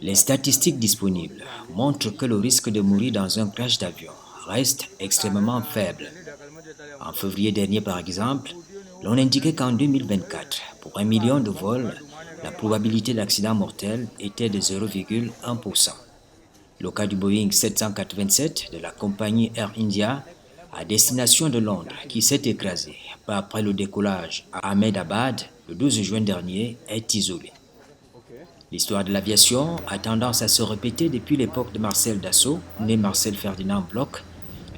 Les statistiques disponibles montrent que le risque de mourir dans un crash d'avion reste extrêmement faible. En février dernier, par exemple, l'on indiquait qu'en 2024, pour 1 million de vols, la probabilité d'accident mortel était de 0,1%. Le cas du Boeing 787 de la compagnie Air India à destination de Londres qui s'est écrasé peu après le décollage à Ahmedabad le 12 juin dernier est isolé. L'histoire de l'aviation a tendance à se répéter depuis l'époque de Marcel Dassault, né Marcel Ferdinand Bloch,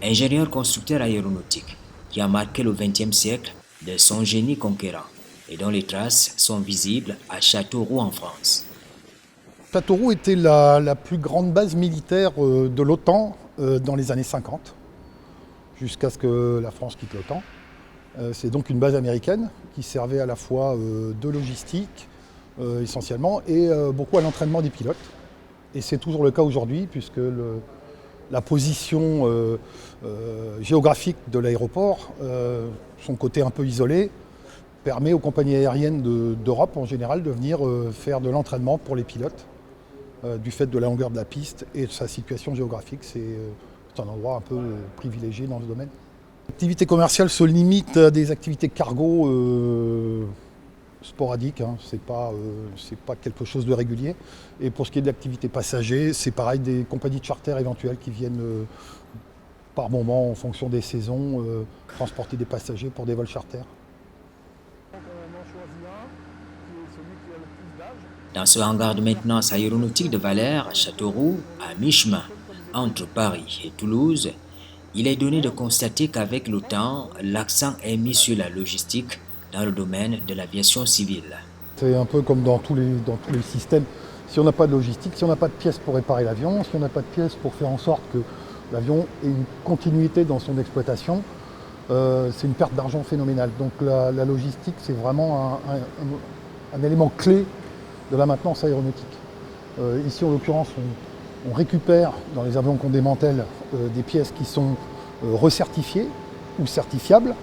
ingénieur constructeur aéronautique, qui a marqué le XXe siècle de son génie conquérant et dont les traces sont visibles à Châteauroux en France. Châteauroux était la plus grande base militaire de l'OTAN dans les années 50, jusqu'à ce que la France quitte l'OTAN. C'est donc une base américaine qui servait à la fois de logistique, essentiellement, et beaucoup à l'entraînement des pilotes. Et c'est toujours le cas aujourd'hui, puisque la position géographique de l'aéroport, son côté un peu isolé, permet aux compagnies aériennes d'Europe en général de venir faire de l'entraînement pour les pilotes, du fait de la longueur de la piste et de sa situation géographique. C'est un endroit un peu privilégié dans ce domaine. L'activité commerciale se limite à des activités cargo sporadiques, hein. C'est pas quelque chose de régulier. Et pour ce qui est de l'activité passager, c'est pareil, des compagnies de charter éventuelles qui viennent par moment, en fonction des saisons, transporter des passagers pour des vols charter. Dans ce hangar de maintenance aéronautique de Valère, à Châteauroux, à mi-chemin entre Paris et Toulouse, il est donné de constater qu'avec le temps, l'accent est mis sur la logistique dans le domaine de l'aviation civile. C'est un peu comme dans tous les systèmes. Si on n'a pas de logistique, si on n'a pas de pièces pour réparer l'avion, si on n'a pas de pièces pour faire en sorte que l'avion ait une continuité dans son exploitation, c'est une perte d'argent phénoménale. Donc la logistique, c'est vraiment un élément clé de la maintenance aéronautique. Ici, en l'occurrence, on récupère dans les avions qu'on démantèle des pièces qui sont recertifiées ou certifiables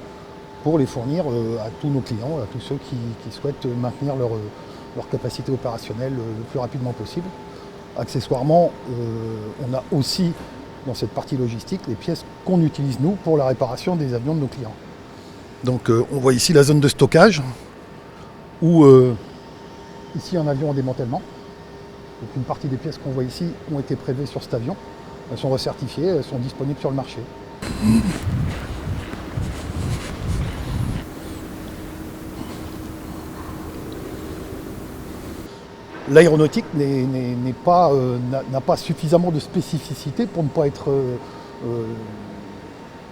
pour les fournir à tous nos clients, à tous ceux qui souhaitent maintenir leur capacité opérationnelle le plus rapidement possible. Accessoirement, on a aussi dans cette partie logistique les pièces qu'on utilise nous pour la réparation des avions de nos clients. Donc on voit ici la zone de stockage où ici un avion en démantèlement. Donc une partie des pièces qu'on voit ici ont été prélevées sur cet avion. Elles sont recertifiées, elles sont disponibles sur le marché. L'aéronautique n'a pas suffisamment de spécificité pour ne pas être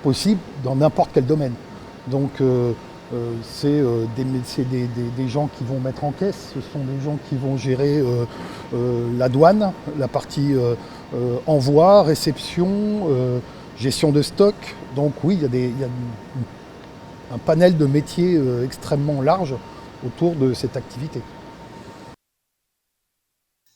possible dans n'importe quel domaine. Donc c'est des gens qui vont mettre en caisse, ce sont des gens qui vont gérer la douane, la partie envoi, réception, gestion de stock. Donc oui, il y a un panel de métiers extrêmement large autour de cette activité.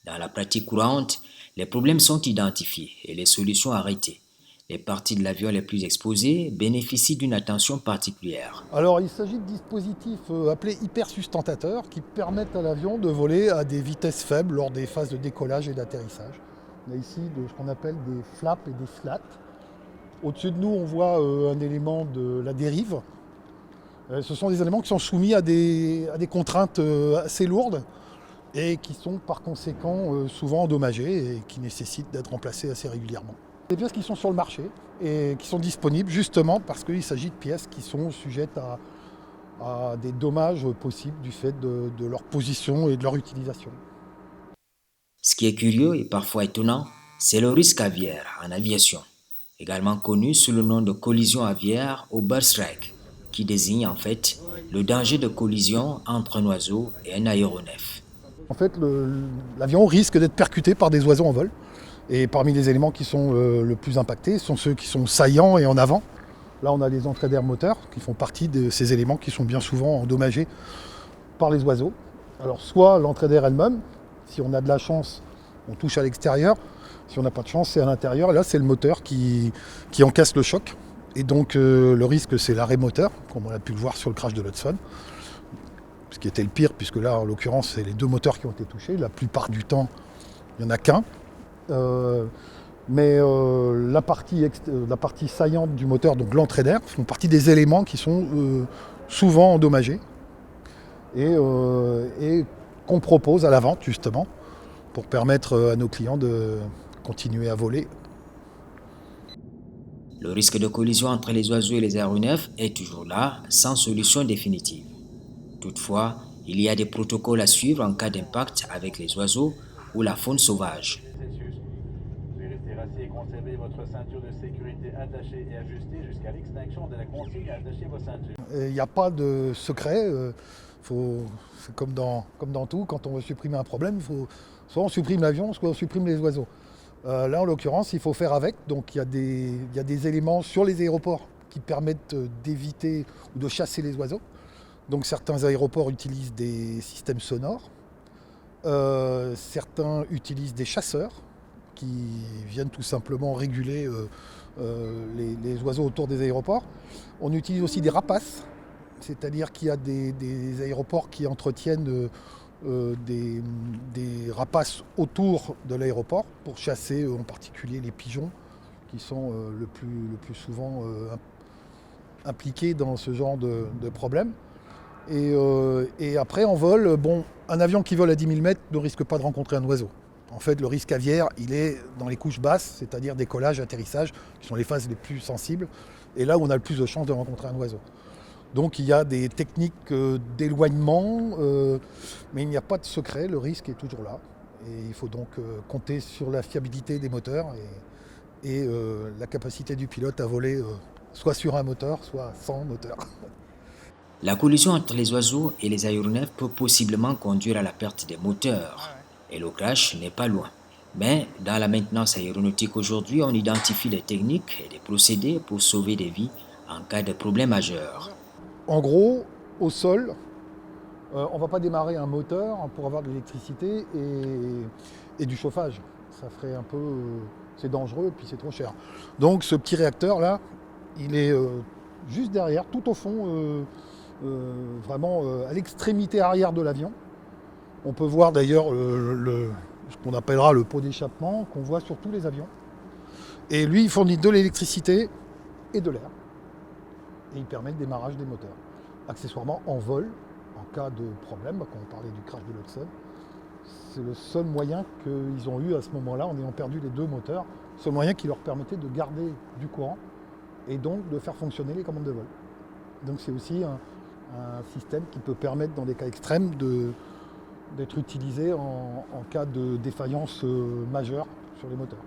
Dans la pratique courante, les problèmes sont identifiés et les solutions arrêtées. Les parties de l'avion les plus exposées bénéficient d'une attention particulière. Alors il s'agit de dispositifs appelés hypersustentateurs qui permettent à l'avion de voler à des vitesses faibles lors des phases de décollage et d'atterrissage. On a ici ce qu'on appelle des flaps et des slats. Au-dessus de nous, on voit un élément de la dérive. Ce sont des éléments qui sont soumis à des contraintes assez lourdes et qui sont par conséquent souvent endommagés et qui nécessitent d'être remplacés assez régulièrement. Des pièces qui sont sur le marché et qui sont disponibles justement parce qu'il s'agit de pièces qui sont sujettes à des dommages possibles du fait de leur position et de leur utilisation. Ce qui est curieux et parfois étonnant, c'est le risque aviaire en aviation, également connu sous le nom de collision aviaire ou burst-wreck, qui désigne en fait le danger de collision entre un oiseau et un aéronef. En fait, l'avion risque d'être percuté par des oiseaux en vol. Et parmi les éléments qui sont le plus impactés sont ceux qui sont saillants et en avant. Là, on a les entrées d'air moteur qui font partie de ces éléments qui sont bien souvent endommagés par les oiseaux. Alors, soit l'entrée d'air elle-même, si on a de la chance, on touche à l'extérieur. Si on n'a pas de chance, c'est à l'intérieur. Et là, c'est le moteur qui encaisse le choc. Et donc, le risque, c'est l'arrêt moteur, comme on a pu le voir sur le crash de l'Hudson. ce qui était le pire, puisque là, en l'occurrence, c'est les deux moteurs qui ont été touchés. La plupart du temps, il n'y en a qu'un. Mais la partie saillante du moteur, donc l'entrée d'air, font partie des éléments qui sont souvent endommagés et qu'on propose à la vente, justement, pour permettre à nos clients de continuer à voler. Le risque de collision entre les oiseaux et les aéronefs est toujours là, sans solution définitive. Toutefois, il y a des protocoles à suivre en cas d'impact avec les oiseaux ou la faune sauvage. Veuillez rester assis et conserver votre ceinture de sécurité attachée et ajustée jusqu'à l'extinction de la consigne à attacher vos ceintures. Il n'y a pas de secret. C'est comme dans tout, quand on veut supprimer un problème, soit on supprime l'avion, soit on supprime les oiseaux. Là, en l'occurrence, il faut faire avec. Donc, il y a des éléments sur les aéroports qui permettent d'éviter ou de chasser les oiseaux. Donc, certains aéroports utilisent des systèmes sonores. Certains utilisent des chasseurs qui viennent tout simplement réguler les oiseaux autour des aéroports. On utilise aussi des rapaces, c'est-à-dire qu'il y a des aéroports qui entretiennent des rapaces autour de l'aéroport pour chasser en particulier les pigeons qui sont le plus souvent impliqués dans ce genre de problème. Et après en vol, un avion qui vole à 10 000 mètres ne risque pas de rencontrer un oiseau. En fait, le risque aviaire, il est dans les couches basses, c'est-à-dire décollage, atterrissage, qui sont les phases les plus sensibles, et là où on a le plus de chances de rencontrer un oiseau. Donc il y a des techniques d'éloignement, mais il n'y a pas de secret, le risque est toujours là. Et il faut donc compter sur la fiabilité des moteurs et la capacité du pilote à voler soit sur un moteur, soit sans moteur. La collision entre les oiseaux et les aéronefs peut possiblement conduire à la perte des moteurs. Et le crash n'est pas loin. Mais dans la maintenance aéronautique aujourd'hui, on identifie des techniques et des procédés pour sauver des vies en cas de problème majeur. En gros, au sol, on ne va pas démarrer un moteur pour avoir de l'électricité et du chauffage. Ça ferait un peu... c'est dangereux et puis c'est trop cher. Donc ce petit réacteur-là, il est juste derrière, tout au fond, vraiment à l'extrémité arrière de l'avion. On peut voir d'ailleurs ce qu'on appellera le pot d'échappement qu'on voit sur tous les avions. Et lui, il fournit de l'électricité et de l'air. Et il permet le démarrage des moteurs. Accessoirement, en vol, en cas de problème, quand on parlait du crash de l'Hudson, c'est le seul moyen qu'ils ont eu à ce moment-là, en ayant perdu les deux moteurs, ce moyen qui leur permettait de garder du courant et donc de faire fonctionner les commandes de vol. Donc c'est aussi un système qui peut permettre, dans des cas extrêmes, d'être utilisé en cas de défaillance majeure sur les moteurs.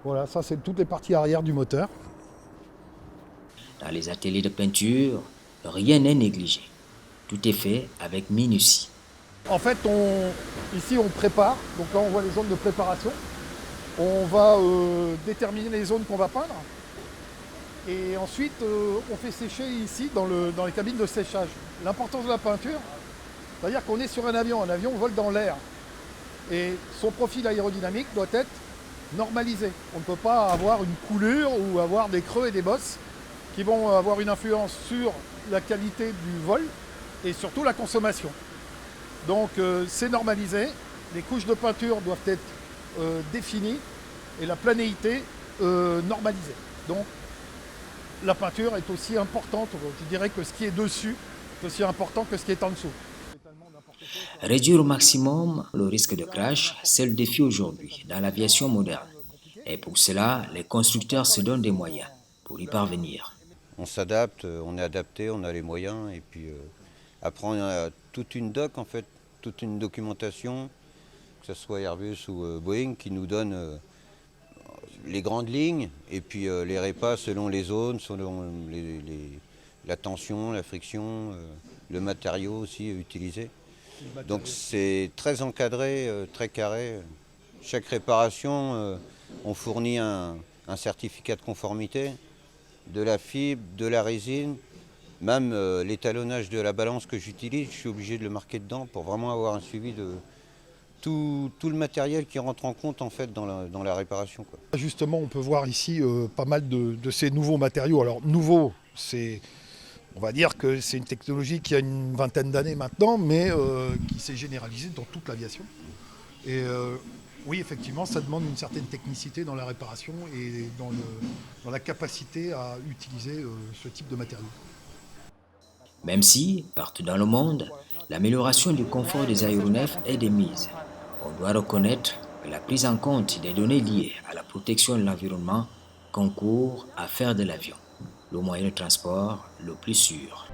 Voilà, ça c'est toutes les parties arrière du moteur. Dans les ateliers de peinture, rien n'est négligé. Tout est fait avec minutie. En fait, ici on prépare, donc là on voit les zones de préparation. On va déterminer les zones qu'on va peindre. Et ensuite, on fait sécher ici dans les cabines de séchage. L'importance de la peinture, c'est-à-dire qu'on est sur un avion vole dans l'air. Et son profil aérodynamique doit être normalisé. On ne peut pas avoir une coulure ou avoir des creux et des bosses qui vont avoir une influence sur la qualité du vol et surtout la consommation. Donc c'est normalisé, les couches de peinture doivent être définies et la planéité normalisée. Donc la peinture est aussi importante, je dirais que ce qui est dessus est aussi important que ce qui est en dessous. Réduire au maximum le risque de crash, c'est le défi aujourd'hui dans l'aviation moderne. Et pour cela, les constructeurs se donnent des moyens pour y parvenir. On s'adapte, on est adapté, on a les moyens. Et puis après, on a toute une doc, en fait, toute une documentation, que ce soit Airbus ou Boeing, qui nous donne les grandes lignes et puis les répas selon les zones, selon la tension, la friction, le matériau aussi utilisé. Donc c'est très encadré, très carré. Chaque réparation, on fournit un certificat de conformité, de la fibre, de la résine, même l'étalonnage de la balance que j'utilise, je suis obligé de le marquer dedans pour vraiment avoir un suivi tout le matériel qui rentre en compte en fait dans la réparation, quoi. Justement, on peut voir ici pas mal de ces nouveaux matériaux. Alors, nouveau, on va dire que c'est une technologie qui a une vingtaine d'années maintenant, mais qui s'est généralisée dans toute l'aviation. Et oui, effectivement, ça demande une certaine technicité dans la réparation et dans la capacité à utiliser ce type de matériaux. Même si, partout dans le monde, l'amélioration du confort des aéronefs est de mise, on doit reconnaître que la prise en compte des données liées à la protection de l'environnement concourt à faire de l'avion le moyen de transport le plus sûr.